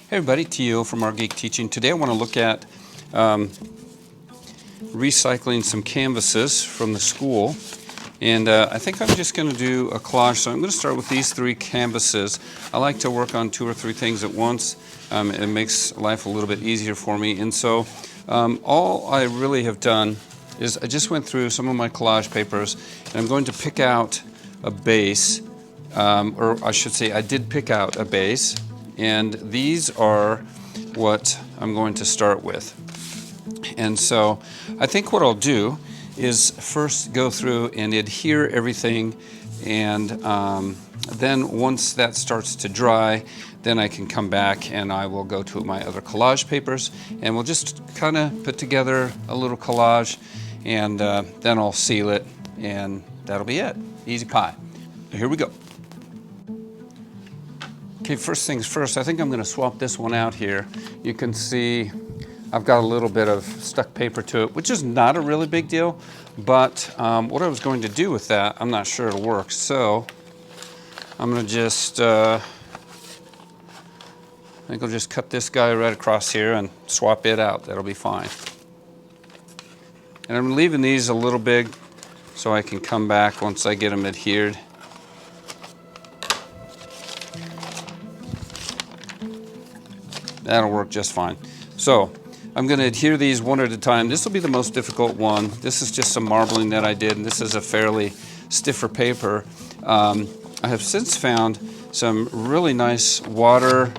Hey everybody, T.O. from Our Geek Teaching. Today I want to look at recycling some canvases from the school. And I think I'm just going to do a collage. So I'm going to start with these 3 canvases. I like to work on 2 or 3 things at once. It makes life a little bit easier for me. And so all I really have done is I just went through some of my collage papers, and I'm going to pick out a base, or I should say I did pick out a base. And these are what I'm going to start with. And so I think what I'll do is first go through and adhere everything, and then once that starts to dry, then I can come back and I will go to my other collage papers, and we'll just kind of put together a little collage, and then I'll seal it, and that'll be it. Easy pie. Here we go. Okay, first things first, I think I'm going to swap this one out here. You can see I've got a little bit of stuck paper to it, which is not a really big deal, but what I was going to do with that, I'm not sure it'll work. So I'm going to just, I think I'll just cut this guy right across here and swap it out. That'll be fine. And I'm leaving these a little big so I can come back once I get them adhered. That'll work just fine. So I'm going to adhere these one at a time. This will be the most difficult one. This is just some marbling that I did, and this is a fairly stiffer paper. I have since found some really nice water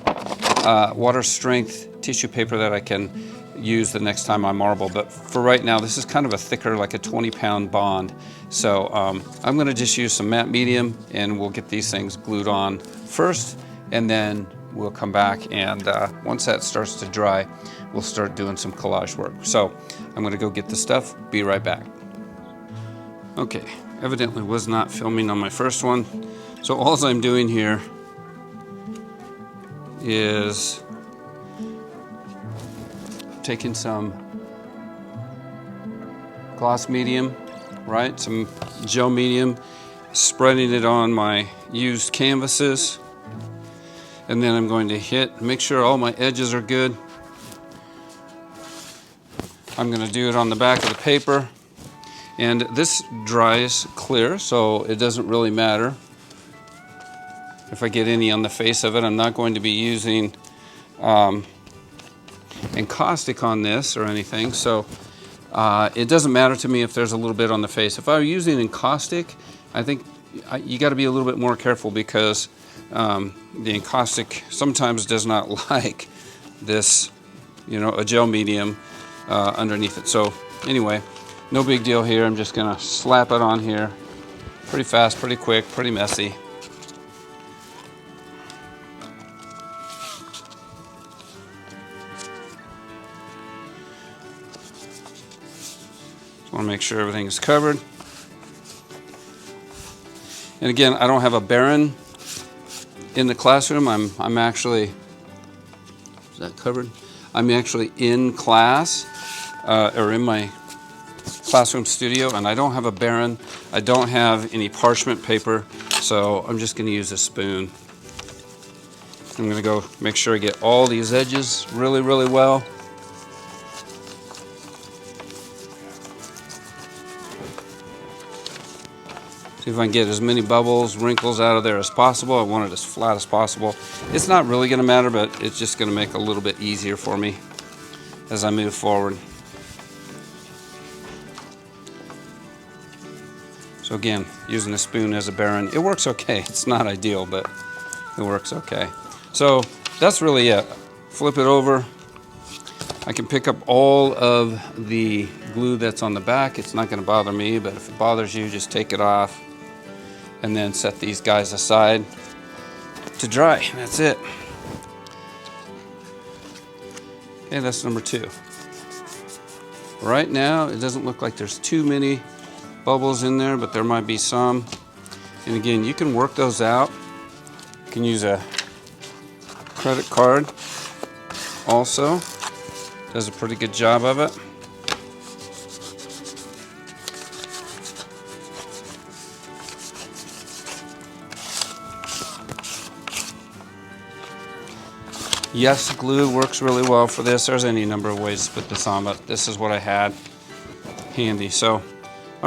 strength tissue paper that I can use the next time I marble. But for right now, this is kind of a thicker, like a 20-pound bond. So I'm going to just use some matte medium, and we'll get these things glued on first, and then we'll come back, and once that starts to dry, we'll start doing some collage work. So I'm going to go get the stuff. Be right back. Okay, evidently was not filming on my first one. So all I'm doing here is taking some gloss medium, right? Some gel medium, spreading it on my used canvases. And then I'm going to make sure all my edges are good. I'm going to do it on the back of the paper. And this dries clear, so it doesn't really matter if I get any on the face of it. I'm not going to be using encaustic on this or anything, so it doesn't matter to me if there's a little bit on the face. If I were using encaustic, I think you got to be a little bit more careful, because the encaustic sometimes does not like this, a gel medium underneath it. So anyway, no big deal here. I'm just gonna slap it on here pretty fast, pretty quick, pretty messy. Just want to make sure everything is covered. And again, I don't have a Baron in the classroom. I'm actually, is that covered? I'm actually in class, or in my classroom studio, and I don't have a Baron. I don't have any parchment paper, so I'm just going to use a spoon. I'm going to go make sure I get all these edges really, really well. See if I can get as many bubbles, wrinkles out of there as possible. I want it as flat as possible. It's not really going to matter, but it's just going to make it a little bit easier for me as I move forward. So again, using a spoon as a Baron, it works okay. It's not ideal, but it works okay. So that's really it. Flip it over. I can pick up all of the glue that's on the back. It's not going to bother me, but if it bothers you, just take it off. And then set these guys aside to dry. That's it. Okay, that's number 2. Right now, it doesn't look like there's too many bubbles in there, but there might be some. And again, you can work those out. You can use a credit card also. Does a pretty good job of it. Yes, glue works really well for this. There's any number of ways to put this on, but this is what I had handy. So, all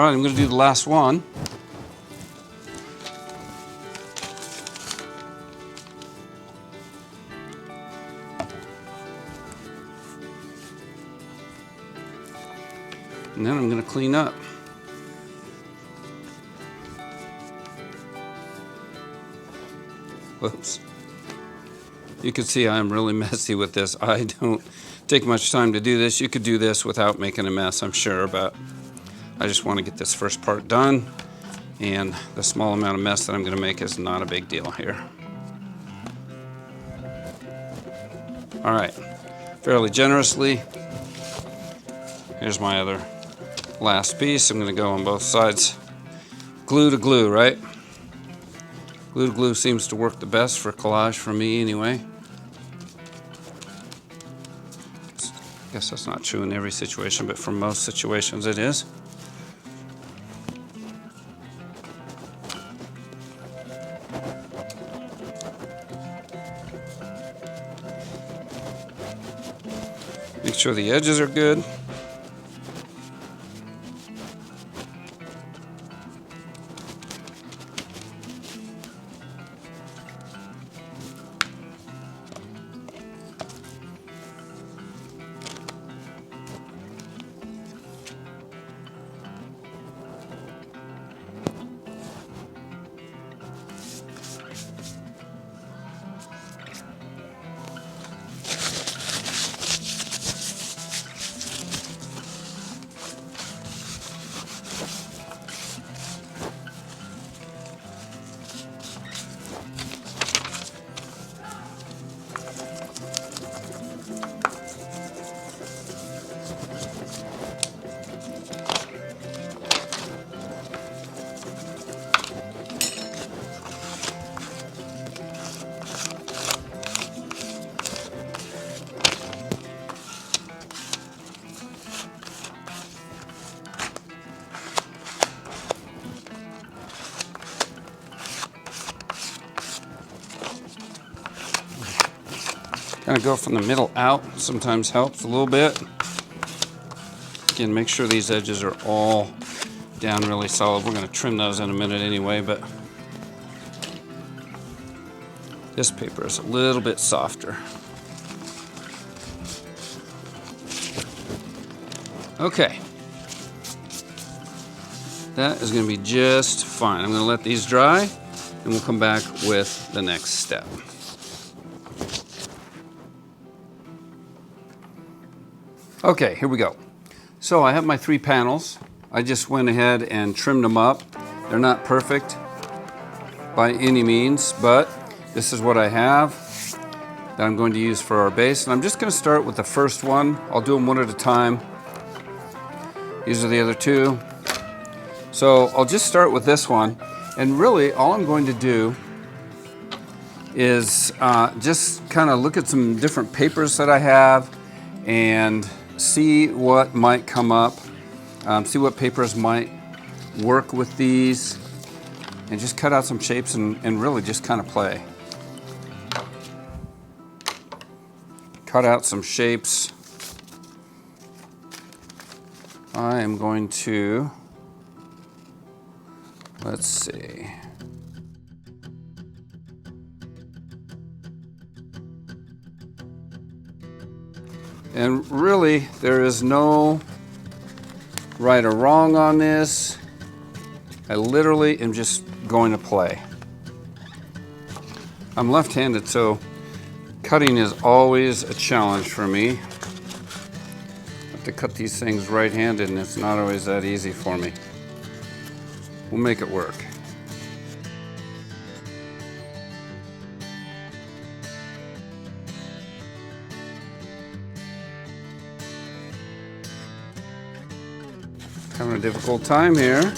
right, I'm going to do the last one. And then I'm going to clean up. Whoops. You can see I'm really messy with this. I don't take much time to do this. You could do this without making a mess, I'm sure, but I just want to get this first part done, and the small amount of mess that I'm going to make is not a big deal here. All right, fairly generously. Here's my other last piece. I'm going to go on both sides. Glue to glue, right? Glue to glue seems to work the best for collage for me anyway. I guess that's not true in every situation, but for most situations it is. Make sure the edges are good. Kind of go from the middle out, sometimes helps a little bit. Again, make sure these edges are all down really solid. We're going to trim those in a minute anyway, but this paper is a little bit softer. Okay. That is going to be just fine. I'm going to let these dry, and we'll come back with the next step. Okay, here we go. So I have my 3 panels. I just went ahead and trimmed them up. They're not perfect by any means, but this is what I have that I'm going to use for our base. And I'm just going to start with the first one. I'll do them one at a time. These are the other 2. So I'll just start with this one. And really, all I'm going to do is just kind of look at some different papers that I have and see what might come up, see what papers might work with these, and just cut out some shapes and really just kind of play. Cut out some shapes. I am going to, let's see. And really, there is no right or wrong on this. I literally am just going to play. I'm left-handed, so cutting is always a challenge for me. I have to cut these things right-handed, and it's not always that easy for me. We'll make it work. Having a difficult time here.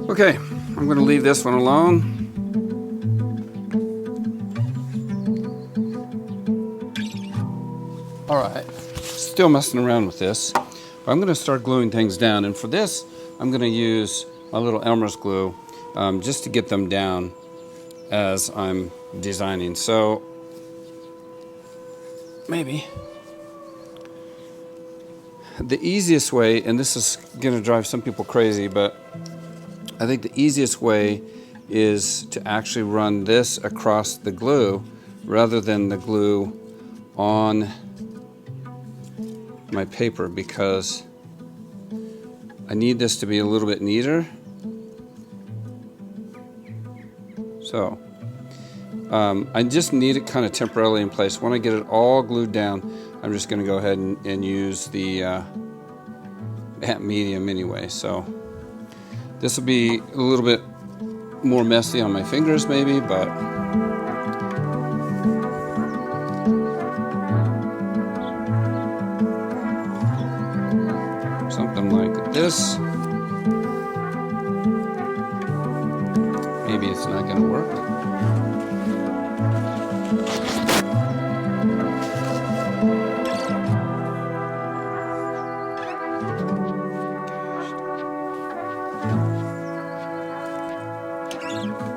Okay, I'm going to leave this one alone. All right, still messing around with this. I'm going to start gluing things down, and for this, I'm going to use my little Elmer's glue just to get them down as I'm designing. So maybe the easiest way, and this is going to drive some people crazy, but I think the easiest way is to actually run this across the glue rather than the glue on my paper, because I need this to be a little bit neater. So I just need it kind of temporarily in place. When I get it all glued down, I'm just going to go ahead and use the mdeium anyway. So this will be a little bit more messy on my fingers maybe, but something like this. Maybe it's not going to work.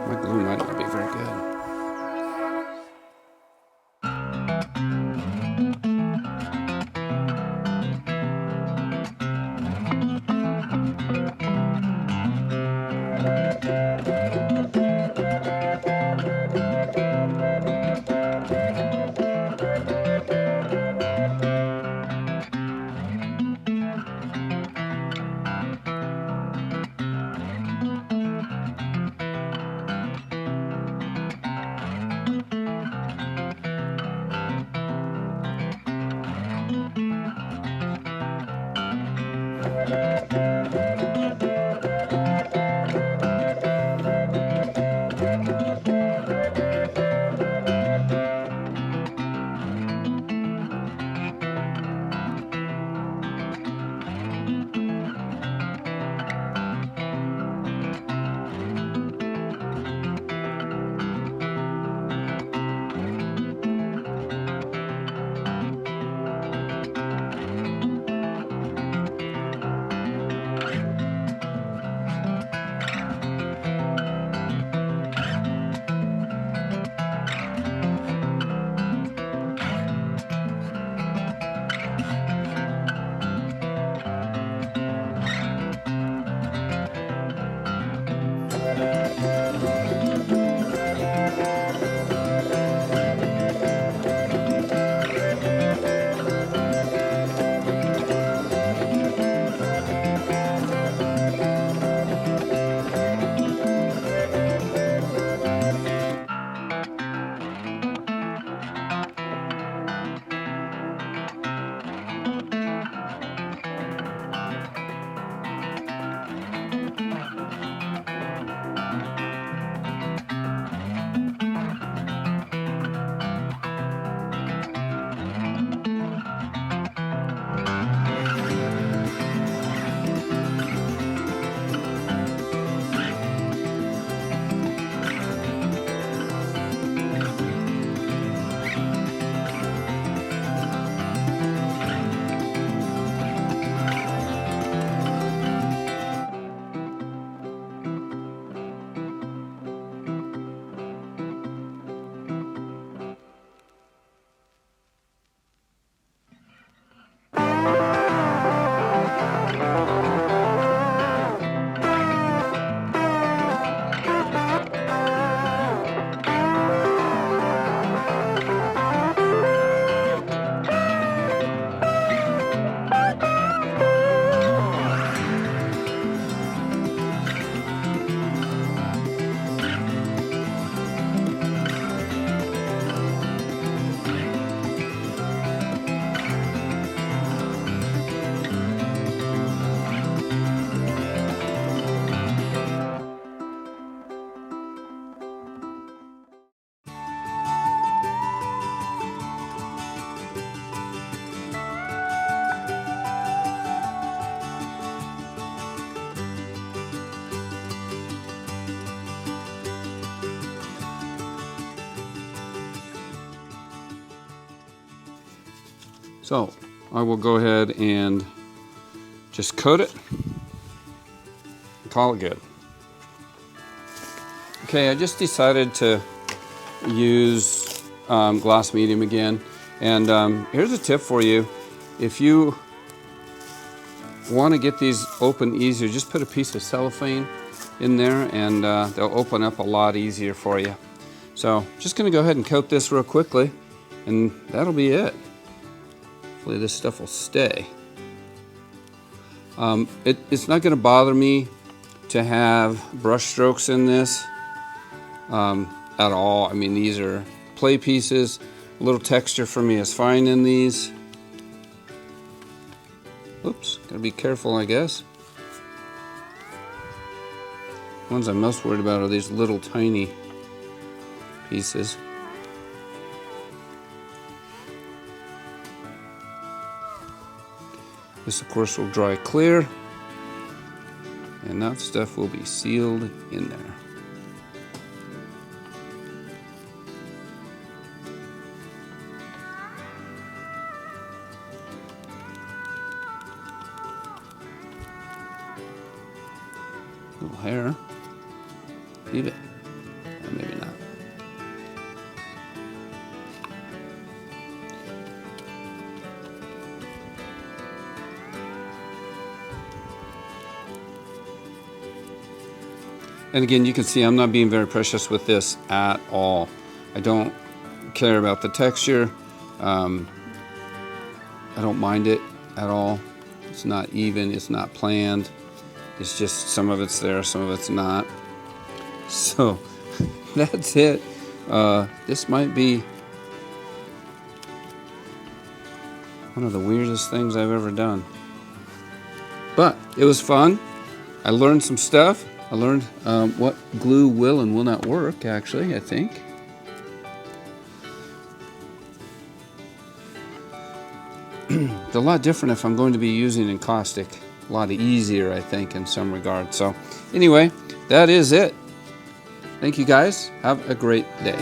My glue might not be very good. So I will go ahead and just coat it and call it good. Okay, I just decided to use gloss medium again. And here's a tip for you. If you want to get these open easier, just put a piece of cellophane in there and they'll open up a lot easier for you. So just going to go ahead and coat this real quickly and that'll be it. Hopefully this stuff will stay. It's not going to bother me to have brush strokes in this at all. I mean, these are play pieces. A little texture for me is fine in these. Oops, gotta be careful, I guess. The ones I'm most worried about are these little tiny pieces. This, of course, will dry clear, and that stuff will be sealed in there. Little hair. Leave it. Or maybe not. And again, you can see I'm not being very precious with this at all. I don't care about the texture. I don't mind it at all. It's not even, it's not planned. It's just some of it's there, some of it's not. So that's it. This might be one of the weirdest things I've ever done. But it was fun. I learned some stuff. I learned what glue will and will not work, actually, I think. It's a lot different if I'm going to be using encaustic. A lot easier, I think, in some regard. So anyway, that is it. Thank you guys. Have a great day.